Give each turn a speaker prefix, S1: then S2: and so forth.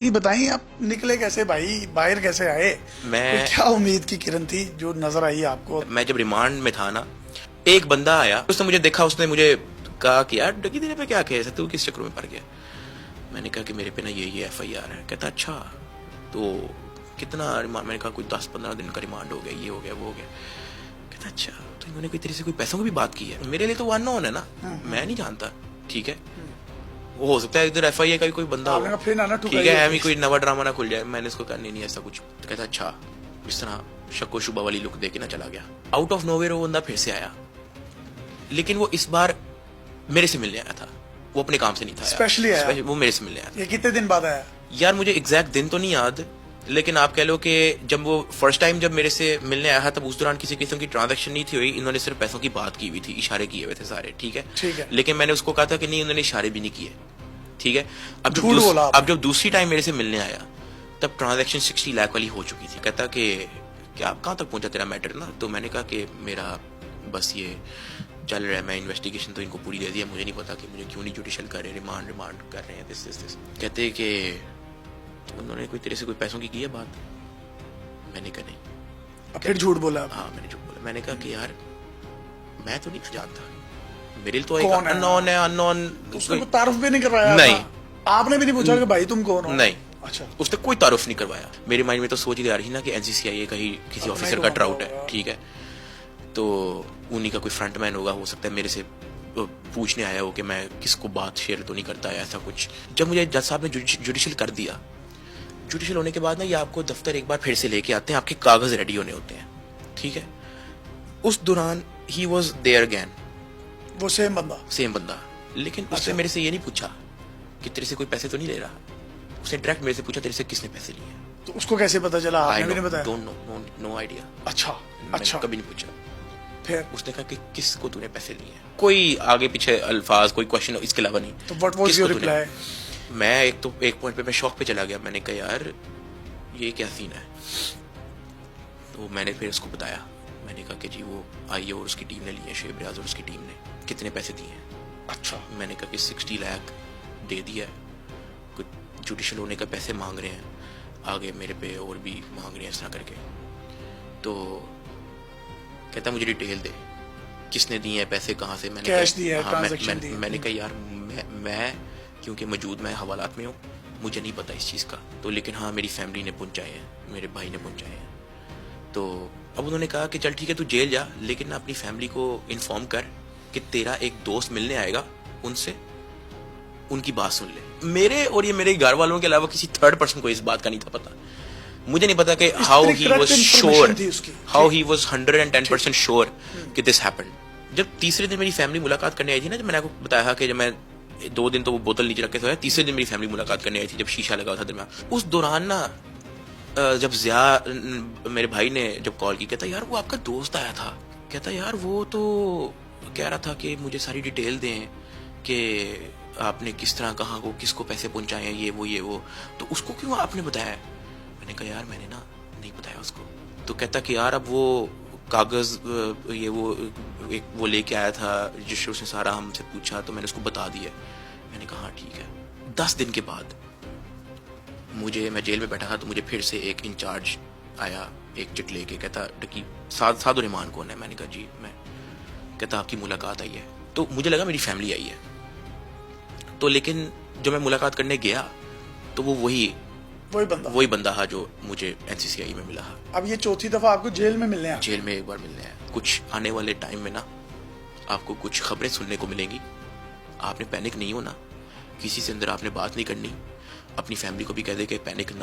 S1: ये बताइए आप निकले कैसे भाई, बाहर कैसे आए?
S2: मैं
S1: क्या उम्मीद की किरण थी जो नजर आई आपको?
S2: मैं जब रिमांड में था ना, एक बंदा आया, उसने मुझे देखा, उसने मुझे कहा कि यार डगी तेरे पे क्या केस है, तू किस चक्कर में पड़ गया? मैंने कहा कि मेरे पे ना ये FIR है। कहता अच्छा, तो कितना रिमांड? मैंने कहा कोई 10-15 दिन का रिमांड हो गया, ये हो गया, वो हो गया। कहता अच्छा, तो इन्होंने कोई तेरे से कोई पैसों की भी बात की है? मेरे लिए तो वो अननोन है ना, मैं नहीं जानता। ठीक है, वो हो सकता है इधर FIA का भी कोई बंदा हो,
S1: फिर ना
S2: ठीक है, एम ही कोई नवा ड्रामा ना खुल जाए। मैंने इसको कहा नहीं ऐसा कुछ। तो कहता अच्छा, इस तरह शक्को शुबा वाली लुक देके ना चला गया। आउट ऑफ नोवेयर वो बंदा फिर से आया, लेकिन वो इस बार मेरे से मिलने आया था। वो अपने काम से नहीं था,
S1: स्पेशली आया।
S2: वो मेरे से मिलने आया था।
S1: ये कितने दिन बाद आया?
S2: यार मुझे एग्जैक्ट दिन तो नहीं याद, लेकिन आप कह लो कि जब वो फर्स्ट टाइम जब मेरे से मिलने आया था, तब उस दौरान किसी किस्म की ट्रांजैक्शन नहीं थी हुई। इन्होंने सिर्फ पैसों की बात की हुई थी, इशारे किए हुए थे सारे, ठीक है। लेकिन मैंने उसको कहा था कि नहीं, उन्होंने इशारे भी नहीं किए, ठीक है। अब जब दूसरी टाइम मेरे से मिलने आया, तब ट्रांजैक्शन 60 लाख वाली हो चुकी थी। कहता कि क्या कहाँ तक पहुंचा तेरा मैटर ना? तो मैंने कहा कि मेरा बस ये चल रहा है, मैं इन्वेस्टिगेशन तो इनको पूरी दे दी है, मुझे नहीं पता कि मुझे क्यों नहीं जुडिशियल कर रहे, रिमांड कर रहे हैं, दिस। कहते कि उन्होंने कोई तेरे से कोई पैसों की है बात? मैंने कहा नहीं।
S1: फिर झूठ बोला?
S2: हाँ, मैंने झूठ बोला। मैंने कहा कि यार मैं तो नहीं जानता, मेरे लिए तो एक अननोन।
S1: उसने कोई तारुफ भी नहीं करवाया?
S2: नहीं।
S1: आपने भी नहीं पूछा कि भाई तुम कौन हो?
S2: नहीं।
S1: अच्छा,
S2: उसने कोई तारुफ नहीं करवाया। मेरे माइंड में तो सोच ही आ रही ना कि NCCIA का ही किसी ऑफिसर का ट्राउट है, ठीक है, तो उन्हीं का कोई फ्रंटमैन होगा, हो सकता है मेरे से पूछने आया हो कि मैं किसको बात शेयर तो नहीं करता है, ऐसा कुछ। जब मुझे जज साहब ने जुडिशियल कर दिया, जुडिशियल होने के बाद ना ये आपको दफ्तर एक बार फिर से लेके आते हैं, आपके कागज रेडी होने होते हैं, ठीक है। उस दौरान ही वॉज देयर अगेन,
S1: वो सेम बंदा।
S2: लेकिन उसने मेरे से ये नहीं पूछा कि तेरे से कोई पैसे तो नहीं ले रहा, उसने डायरेक्ट मेरे से पूछा तेरे से किसने पैसे लिए?
S1: तो उसको कैसे पता चला? आपने भी नहीं बताया?
S2: Don't know idea.
S1: अच्छा,
S2: कभी नहीं पूछा।
S1: फिर
S2: उसने कहा कि किसको तूने पैसे लिए? कोई आगे पीछे अल्फाज, कोई क्वेश्चन इसके अलावा नहीं।
S1: तो व्हाट वाज योर रिप्लाई?
S2: मैं एक पॉइंट पे मैं शॉक पे चला गया। मैंने कहा यार ये क्या सीन है? तो मैंने फिर उसको बताया, मैंने कहा कि जी वो आई है और उसकी टीम ने लिए हैं, शेब रियाज और उसकी टीम ने। कितने पैसे दिए हैं?
S1: अच्छा।
S2: मैंने कहा कि 60 लाख दे दिया है, कुछ जुडिशियल होने का पैसे मांग रहे हैं, आगे मेरे पे और भी मांग रहे हैं, इस तरह करके। तो कहता मुझे डिटेल दे, किसने दिए हैं पैसे, कहाँ से? मैंने
S1: कैश दिया है,
S2: हाँ,
S1: ट्रांजैक्शन दी?
S2: मैंने कहा यार मैं क्योंकि मौजूद मैं हवालात में हूँ, मुझे नहीं पता इस चीज़ का, तो लेकिन हाँ मेरी फैमिली ने पहुँचाए हैं, मेरे भाई ने पहुँचाए हैं। तो अब उन्होंने कहा कि चल ठीक है तू जेल जा, लेकिन अपनी फैमिली को इन्फॉर्म कर कि तेरा एक दोस्त मिलने आएगा, उनसे उनकी बात सुन ले। मेरे और ये मेरे घर वालों के अलावा किसी थर्ड पर्सन को इस बात का नहीं था पता। मुझे नहीं पता कि how he was sure, how he was 110% sure कि दिस हैपेंड। जब तीसरे दिन मेरी फैमिली मुलाकात करने आई थी ना, जब मैंने आपको बताया कि जब मैं 2 दिन तो वो बोतल नीचे रख के सोया, तीसरे दिन मेरी फैमिली मुलाकात करने आई थी, जब शीशा लगा था दरमियान। उस दौरान ना जब जिया मेरे भाई ने जब कॉल की, कहता यार वो आपका दोस्त आया था, कहता यार वो तो कह रहा था कि मुझे सारी डिटेल दें कि आपने किस तरह कहाँ को किसको पैसे पहुंचाए हैं, ये वो, तो उसको क्यों आपने बताया? मैंने कहा यार मैंने ना नहीं बताया उसको। तो कहता कि यार अब वो कागज ये वो लेके आया था, जिससे उसने सारा हमसे पूछा, तो मैंने उसको बता दिया। मैंने कहा हाँ ठीक है। 10 दिन के बाद मैं जेल में बैठा था, तो मुझे फिर से एक इंचार्ज आया, एक चिट लेके, कहता डकी साधु रहमान कौन है? मैंने कहा जी मैं। कहता आपकी मुलाकात आई है। तो मुझे लगा मेरी फैमिली आई है, तो लेकिन जब मैं मुलाकात करने गया तो वो वही बंदा था जो मुझे NCCI में मिला।
S1: अब ये चौथी दफा आपको जेल में मिलने आया?
S2: जेल में एक बार मिलने आया। कुछ आने वाले टाइम में ना आपको कुछ खबरें सुनने को मिलेंगी, आपने पैनिक नहीं होना, किसी से अंदर आपने बात नहीं करनी, अपनी फैमिली को भी कह दे कि पैनिक ना